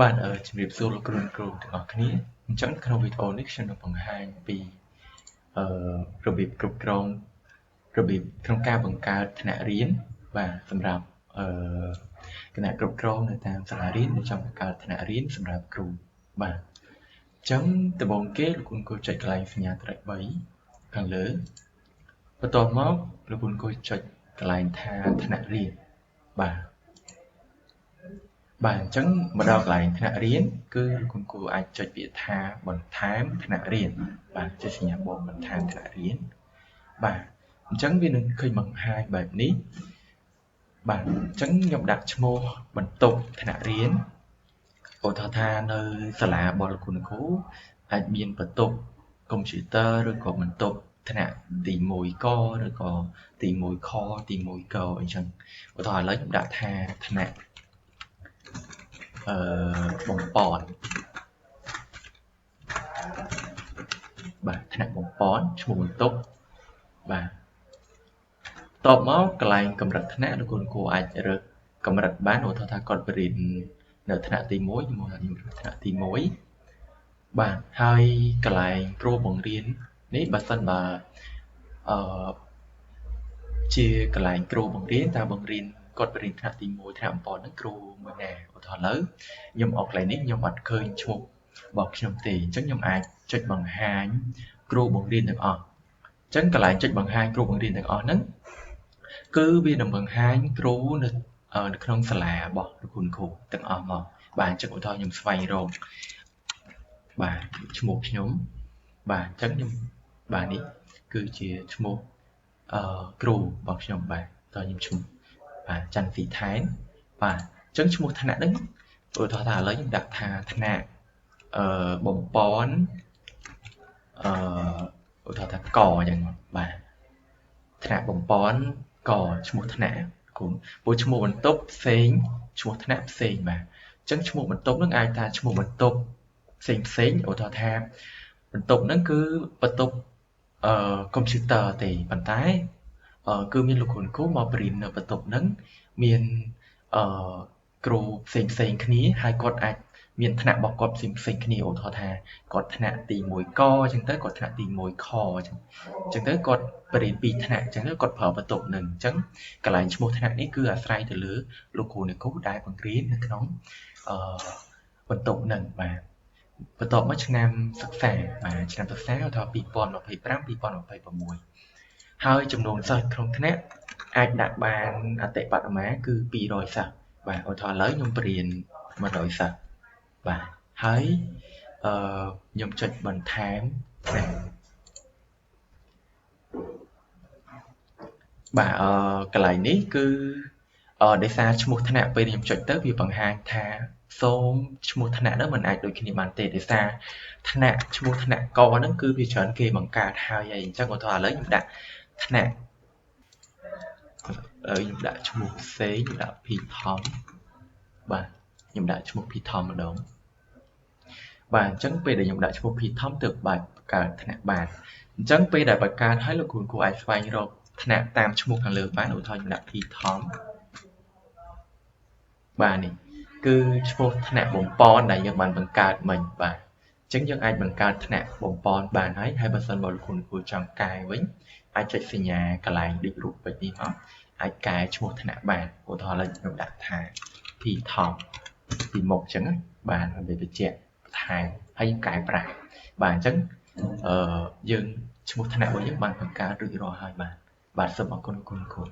បាទជំរាបសួរលោកគ្រូទាំងអស់គ្នាអញ្ចឹងក្នុងវីដេអូនេះខ្ញុំនឹងបង្ហាញពីរបៀបគ្រប់គ្រងរបៀបក្នុងការបង្កើតថ្នាក់រៀនបាទសម្រាប់គណៈគ្រប់គ្រងនៅតាមសាលារៀនដែលចង់បង្កើតថ្នាក់រៀនសម្រាប់គ្រូបាទអញ្ចឹងដំបូងគេលោកគ្រូចុចកន្លែងសញ្ញាត្រេក3ខាងលើបន្ទាប់មកលោកគ្រូចុចកន្លែងថាថ្នាក់រៀនបាទអញ្ចឹងមកដល់កន្លែងថ្នាក់រៀនគឺលោកគ្រូអាចចុចពាក្យថាបន្ថែមថ្នាក់រៀនបាទចុចសញ្ញាបូមបន្ថែមថ្នាក់រៀនបាទអញ្ចឹងវានឹងឃើញបង្ហាញបែបនេះបាទអញ្ចឹងខ្ញុំដាក់ឈ្មោះបន្ទប់ថ្នាក់រៀនឧទាហរណ៍ថានៅសាលារបស់លោកគ្រូអាចមានបន្ទប់កុំព្យូទ័រឬក៏បន្ទប់ថ្នាក់ទី1កឬក៏ទី1ខទី1កអញ្ចឹងឧទាហរណ៍ឥឡូវខ្ញុំដាក់ថាថ្នាក់បំប៉នបាទថ្នាក់បំប៉នឈ្មោះបន្ទប់បាទតបមកកន្លែងកម្រិតថ្នាក់លោកគ្រូអាចរើសកម្រិតបានឧទាហរណ៍ថាគាត់បរិញ្ញានៅថ្នាក់ទី1ខ្ញុំរើសថ្នាក់ទី1បាទហើយកន្លែងគ្រូបង្រៀននេះបើសិនបើជាកន្លែងគ្រូបង្រៀនតើបង្រៀនគាត់បរិញ្ញាថ្នាក់ទី1ថ្នាក់បំប៉នហ្នឹងគ្រូមួយណាឧទាហរណ៍ឥឡូវខ្ញុំអอกកន្លែងនេះខ្ញុំអត់ឃើញឈ្មោះរបស់ខ្ញុំទេអញ្ចឹងខ្ញុំអាចចុចបង្ហាញគ្រូបង្រៀនទាំងអស់អញ្ចឹងកន្លែងចុចបង្ហាញគ្រូបង្រៀនទាំងអស់ហ្នឹងគឺវានឹងបង្ហាញគ្រូនៅក្នុងសាលារបស់លោកគ្រូទាំងអស់មកបាទអញ្ចឹងឧទាហរណ៍ខ្ញុំស្វែងរកបាទឈ្មោះខ្ញុំបាទអញ្ចឹងខ្ញុំបាទនេះគឺជាឈ្មោះគ្រូរបស់ខ្ញុំបាទតើខ្ញុំឈ្មោះបាទច័ន្ទស៊ីថែនបាទអញ្ចឹងឈ្មោះថ្នាក់ហ្នឹងឧទាហរណ៍ថាឥឡូវខ្ញុំដាក់ថាថ្នាក់បំប៉នឧទាហរណ៍ថាកអញ្ចឹងបាទថ្នាក់បំប៉នកឈ្មោះថ្នាក់គុំព្រោះឈ្មោះបន្ទប់ផ្សេងឈ្មោះថ្នាក់ផ្សេងបាទអញ្ចឹងឈ្មោះបន្ទប់ហ្នឹងអាចថាឈ្មោះបន្ទប់ផ្សេងឧទាហរណ៍ថាបន្ទប់ហ្នឹងគឺបន្ទប់កុំព្យូទ័រទេប៉ុន្តែគឺមានលោកគ្រូមកបរិញ្ញានៅបន្ទប់ហ្នឹងមានគ្រូផ្សេងគ្នាហើយគាត់អាចមានថ្នាក់របស់គាត់ផ្សេងគ្នាឧទាហរណ៍ថាគាត់ថ្នាក់ទី1កអញ្ចឹងទៅគាត់ថ្នាក់ទី1ខអញ្ចឹងទៅគាត់បរិញ្ញា2ថ្នាក់អញ្ចឹងទៅគាត់ប្រើបន្ទប់នឹងអញ្ចឹងកន្លែងឈ្មោះថ្នាក់នេះគឺអាស្រ័យទៅលើលោកគ្រូអ្នកគ្រូដែលបង្រៀននៅក្នុងបន្ទប់នឹងបាទបន្ទាប់មកឆ្នាំសិក្សាបាទឆ្នាំសិក្សាឧទាហរណ៍2025 2026ហើយចំនួនសិស្សក្នុងថ្នាក់អាចដាក់បានអតិបរមាគឺ200សិស្សបាទឧទាហរណ៍ឥឡូវខ្ញុំបរិញ្ញា100សិស្សបាទហើយខ្ញុំចុចបន្ថែមថ្នាក់បាទកន្លែងនេះគឺដោយសារឈ្មោះថ្នាក់ពេលខ្ញុំចុចទៅវាបង្ហាញថាសូមឈ្មោះថ្នាក់ហ្នឹងមិនអាចដូចគ្នាបានទេដោយសារថ្នាក់ឈ្មោះថ្នាក់កហ្នឹងគឺវាច្រើនគេបង្កើតហើយអញ្ចឹងឧទាហរណ៍ឥឡូវខ្ញុំដាក់ថ្នាក់ខ្ញុំដាក់ឈ្មោះផ្សេងខ្ញុំដាក់ P ថំបាទខ្ញុំដាក់ឈ្មោះ P ថំម្ដងបាទអញ្ចឹងពេលដែលខ្ញុំដាក់ឈ្មោះ P ថំទើបបាទបង្កើតថ្នាក់បានអញ្ចឹងពេលដែលបង្កើតហើយលោកគ្រូអាចស្វែងរកថ្នាក់តាមឈ្មោះខាងលើបានឧទាហរណ៍ខ្ញុំដាក់ P ថំបាទនេះគឺឈ្មោះថ្នាក់បំប៉នដែលយើងបានបង្កើតមិញបាទអញ្ចឹងយើងអាចបង្កើតថ្នាក់បំប៉នបានហើយបើសិនបើលោកគ្រូចង់កែវិញអាចចុចសញ្ញាកន្លែងដូចរូបពេជ្រនេះមកអាចកែឈ្មោះថ្នាក់បានឧទាហរណ៍ខ្ញុំដាក់ថា P ថំពីមុខអញ្ចឹងបាទវាបញ្ជាក់បន្ថែមហើយកែប្រែបាទអញ្ចឹងយើងឈ្មោះថ្នាក់របស់យើងបានបង្កើតរួចរាល់ហើយបាទសូមអរគុណលោកគ្រូ